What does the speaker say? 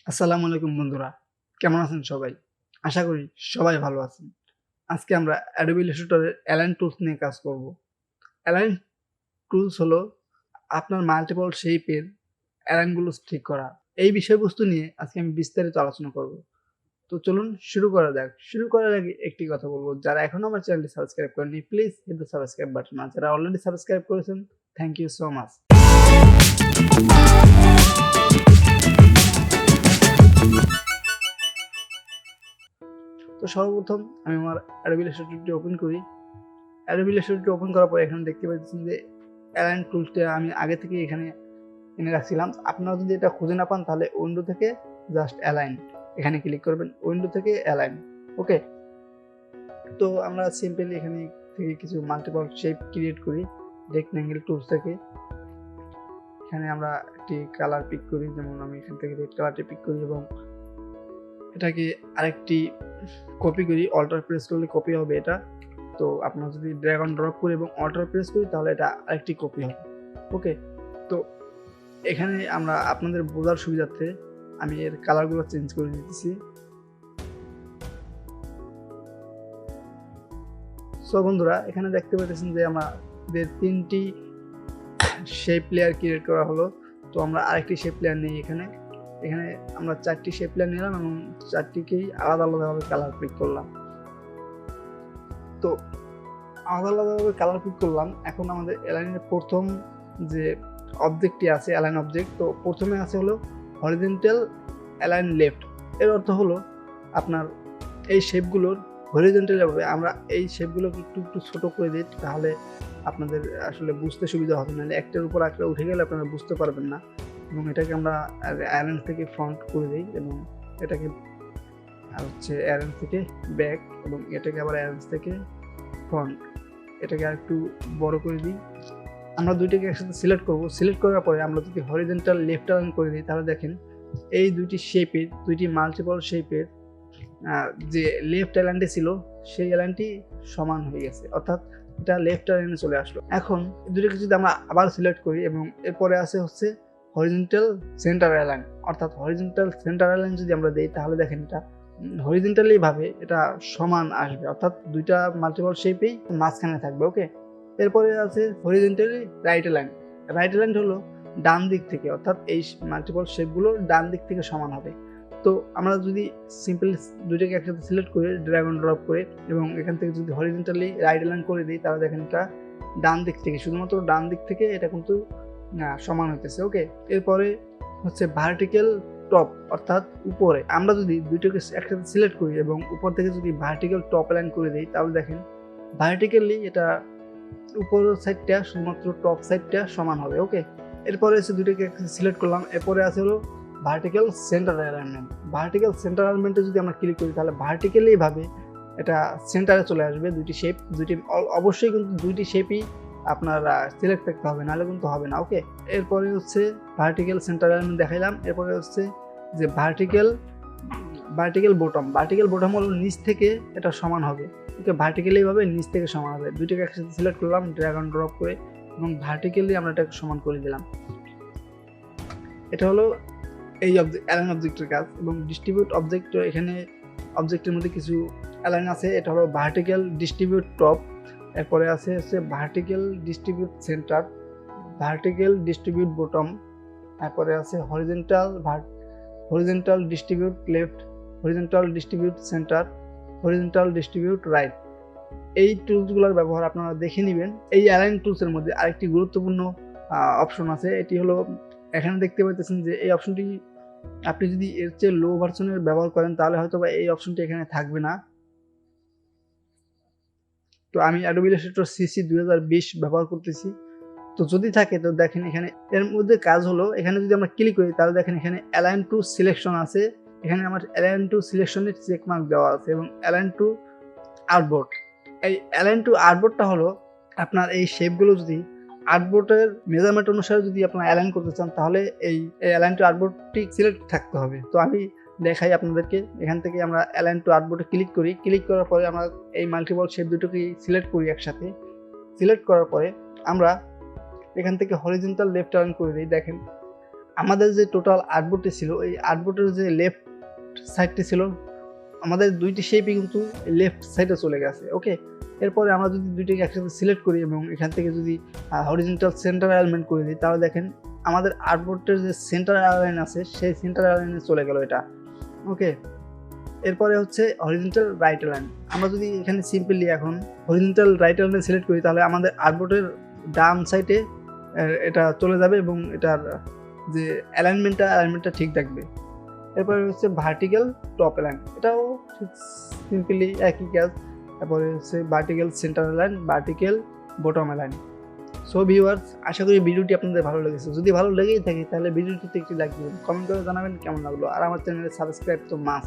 আসসালামু আলাইকুম বন্ধুরা, কেমন আছেন সবাই? আশা করি সবাই ভালো আছেন। আজকে আমরা Adobe Illustrator এর Align টুলস নিয়ে কাজ করব। Align টুলস হলো আপনার মাল্টিপল শেপের অ্যালাইন গুলো ঠিক করা। এই বিষয়বস্তু নিয়ে আজকে আমি বিস্তারিত আলোচনা করব। তো চলুন শুরু করা যাক। শুরু করার আগে একটি কথা বলব, যারা এখনো আমার চ্যানেলটি সাবস্ক্রাইব করেননি please hit the subscribe button. আর যারা অলরেডি সাবস্ক্রাইব করেছেন থ্যাংক ইউ সো মাচ। তো সর্বপ্রথম আমি আমার Adobe Illustrator ওপেন করি। Adobe Illustrator ওপেন করার পর এখানে দেখতে পাচ্ছেন যে অ্যালাইন টুলসটা আমি আগে থেকে এখানে এনে রাখছিলাম। আপনারা যদি এটা খুঁজে না পান তাহলে উইন্ডো থেকে জাস্ট অ্যালাইন এখানে ক্লিক করবেন, উইন্ডো থেকে অ্যালাইন। ওকে, তো আমরা সিম্পলি এখানে থেকে কিছু মাল্টিপল শেপ ক্রিয়েট করি রেক্ট্যাঙ্গেল টুলস থেকে। এখানে আমরা একটি কালার পিক করি, যেমন আমি এখান থেকে রেড কালারটি পিক করি এবং এটাকে আরেকটি কপি করি। অল্টার প্রেস করলে কপি হবে এটা। তো আপনারা যদি ড্র্যাগ অন ড্রপ করি এবং অল্টার প্রেস করি তাহলে এটা আরেকটি কপি হবে। ওকে, তো এখানে আমরা আপনাদের বোঝার সুবিধার্থে আমি এর কালারগুলো চেঞ্জ করে দিতেছি। সো বন্ধুরা, এখানে দেখতে পাচ্ছেন যে আমাদের 3টি শেপ লেয়ার ক্রিয়েট করা হলো। তো আমরা আরেকটি শেপ লেয়ার নিই। এখানে আমরা 4টি শেপ লেয়ার নিলাম এবং 4টিকেই আলাদা আলাদাভাবে কালার পিক করলাম। তো আলাদা আলাদাভাবে কালার পিক করলাম। এখন আমাদের অ্যালাইনের প্রথম যে অবজেক্টটি আছে অ্যালাইন অবজেক্ট, তো প্রথমে আছে হলো হরিজন্টাল অ্যালাইন লেফট। এর অর্থ হলো আপনার এই শেপগুলোর হরিজন্টাল ভাবে আমরা এই শেপগুলোকে একটু একটু ছোট করে দিই, তাহলে আপনাদের আসলে বুঝতে সুবিধা হবে। নাহলে একটার উপর একটা উঠে গেলে আপনারা বুঝতে পারবেন না। এবং এটাকে আমরা অ্যারেঞ্জ থেকে ফ্রন্ট করে দিই এবং এটাকে অ্যারেঞ্জ থেকে ব্যাক এবং এটাকে আবার অ্যারেঞ্জ থেকে ফ্রন্ট। এটাকে আর একটু বড় করে দিই। আমরা দুইটাকে একসাথে সিলেক্ট করব। সিলেক্ট করার পরে আমরা যদি হরিজন্টাল লেফট অ্যালাইন করে দিই তাহলে দেখেন এই দুইটি মাল্টিপল শেপের যে লেফট অ্যালাইনটি ছিল সেই অ্যালাইনটি সমান হয়ে গেছে, অর্থাৎ এটা লেফট অ্যালাইনে চলে আসলো। এখন দুইটাকে যদি আমরা আবার সিলেক্ট করি এবং এরপরে হচ্ছে হরিজন্টাল সেন্টার অ্যালাইন, অর্থাৎ হরিজন্টাল সেন্টার অ্যালাইন যদি আমরা দিই তাহলে দেখেন এটা হরিজন্টালি ভাবে এটা সমান আসবে, অর্থাৎ দুইটা মাল্টিপল শেপেই মাঝখানে থাকবে। ওকে, এরপরে আছে horizontally right align. Right align হলো ডান দিক থেকে, অর্থাৎ এই মাল্টিপল শেপগুলো ডান দিক থেকে সমান হবে। তো আমরা যদি সিম্পলি দুইটাকে একসাথে সিলেক্ট করে ড্র্যাগ অন ড্রপ করে এবং এখান থেকে যদি হরিজন্টালি রাইট অ্যালাইন করে দিই তাহলে দেখেন এটা ডান দিক থেকে, শুধুমাত্র ডান দিক থেকে এটা কিন্তু সমান হইতেছে। ওকে, এরপরে হচ্ছে ভার্টিক্যাল টপ, অর্থাৎ উপরে। আমরা যদি দুইটাকে একসাথে সিলেক্ট করি এবং উপর থেকে যদি ভার্টিক্যাল টপ অ্যালাইন করে দিই তাহলে দেখেন ভার্টিক্যালি এটা উপরের সাইডটা শুধুমাত্র টপ সাইডটা সমান হবে। ওকে, এরপরে এসে দুইটাকে সিলেক্ট করলাম। এরপরে আছে হলো vertical centre alignment. Vertical centre অ্যালাইনমেন্টে যদি আমরা ক্লিক করি তাহলে ভার্টিক্যালি ভাবে এটা সেন্টারে চলে আসবে। অবশ্যই কিন্তু দুইটি শেপই আপনার সিলেক্ট করতে হবে, নাহলে কিন্তু হবে না। ওকে, এরপরে হচ্ছে ভার্টিক্যাল সেন্টার অ্যালাইনমেন্ট দেখাইলাম। এরপরে হচ্ছে যে ভার্টিক্যাল বটম হলো নিচ থেকে এটা সমান হবে। ওকে, ভার্টিক্যালি ভাবে নিচ থেকে সমান হবে। দুইটাকে একসাথে সিলেক্ট করলাম ড্র্যাগ অন ড্রপ করে এবং ভার্টিক্যালি আমরা এটাকে সমান করে দিলাম। এটা হলো এই অ্যালাইন অবজেক্টের কাজ। এবং ডিস্ট্রিবিউট অবজেক্ট, এখানে অবজেক্টের মধ্যে কিছু অ্যালাইন আছে। এটা হলো ভার্টিক্যাল ডিস্ট্রিবিউট টপ, এরপরে হচ্ছে vertical distribute centre, vertical distribute bottom, তারপরে আছে horizontal distribute left, horizontal distribute centre, horizontal distribute right. এই টুলসগুলোর ব্যবহার আপনারা দেখে নেবেন। এই অ্যালাইন টুলসের মধ্যে আরেকটি গুরুত্বপূর্ণ অপশন আছে। এটি হলো এখানে দেখতে পাচ্ছেন যে এই অপশনটি আপনি যদি এর চেয়ে লো ভার্সনের ব্যবহার করেন তাহলে হয়তো বা এই অপশনটি এখানে থাকবে না। তো আমি Adobe Illustrator CC 2020 ব্যবহার করতেছি। তো যদি থাকে তো দেখেন এখানে এর মধ্যে কাজ হলো, এখানে যদি আমরা ক্লিক করি তাহলে দেখেন এখানে অ্যালাইন টু সিলেকশন আছে। এখানে আমার অ্যালাইন টু সিলেকশনের চেক মার্ক দেওয়া আছে এবং অ্যালাইন টু আর্টবোর্ড। এই অ্যালাইন টু আর্টবোর্ডটা হলো আপনার এই শেপগুলো যদি আর্টবোর্ডের মেজারমেন্ট অনুসারে যদি আপনারা অ্যালাইন করতে চান তাহলে এই অ্যালাইন টু আর্টবোর্ডটি সিলেক্ট থাকতে হবে। তো আমি দেখাই আপনাদেরকে। এখান থেকে আমরা অ্যালাইন টু আর্টবোর্ডে ক্লিক করি। ক্লিক করার পরে আমরা এই মাল্টিপল শেপ দুটোকে সিলেক্ট করি একসাথে। সিলেক্ট করার পরে আমরা এখান থেকে হরিজন্টাল লেফট অ্যালাইন করে দিই। দেখেন আমাদের যে টোটাল আর্টবোর্ডটি ছিল, এই আর্টবোর্ডের যে লেফট সাইডটি ছিল, আমাদের দুইটি শেপই কিন্তু লেফট সাইডে চলে গেছে। ওকে, এরপরে আমরা যদি দুইটাকে একসাথে সিলেক্ট করি এবং এখান থেকে যদি হরিজন্টাল সেন্টার অ্যালাইনমেন্ট করে দিই, তাহলে দেখেন আমাদের আর্টবোর্ডের যে সেন্টার অ্যালাইন আছে সেই সেন্টার অ্যালাইনে চলে গেল এটা। ওকে, এরপরে হচ্ছে হরিজন্টাল রাইট অ্যালাইন। আমরা যদি এখানে সিম্পলি এখন হরিজন্টাল রাইট অ্যালাইনে সিলেক্ট করি, তাহলে আমাদের আর্টবোর্ডের ডান সাইডে এটা চলে যাবে এবং এটার যে অ্যালাইনমেন্টটা ঠিক থাকবে। এরপরে হচ্ছে ভার্টিক্যাল টপ অ্যালাইন, এটাও ঠিক সিম্পলি একই কাজ। তারপরে হচ্ছে vertical centre align, vertical bottom align. So viewers, আশা করি ভিডিওটি আপনাদের ভালো লেগেছে। যদি ভালো লেগেই থাকে তাহলে ভিডিওটিতে একটি লাইক দিবেন, কমেন্ট করে জানাবেন কেমন লাগলো, আর আমার চ্যানেলে সাবস্ক্রাইব তো মাস্ট।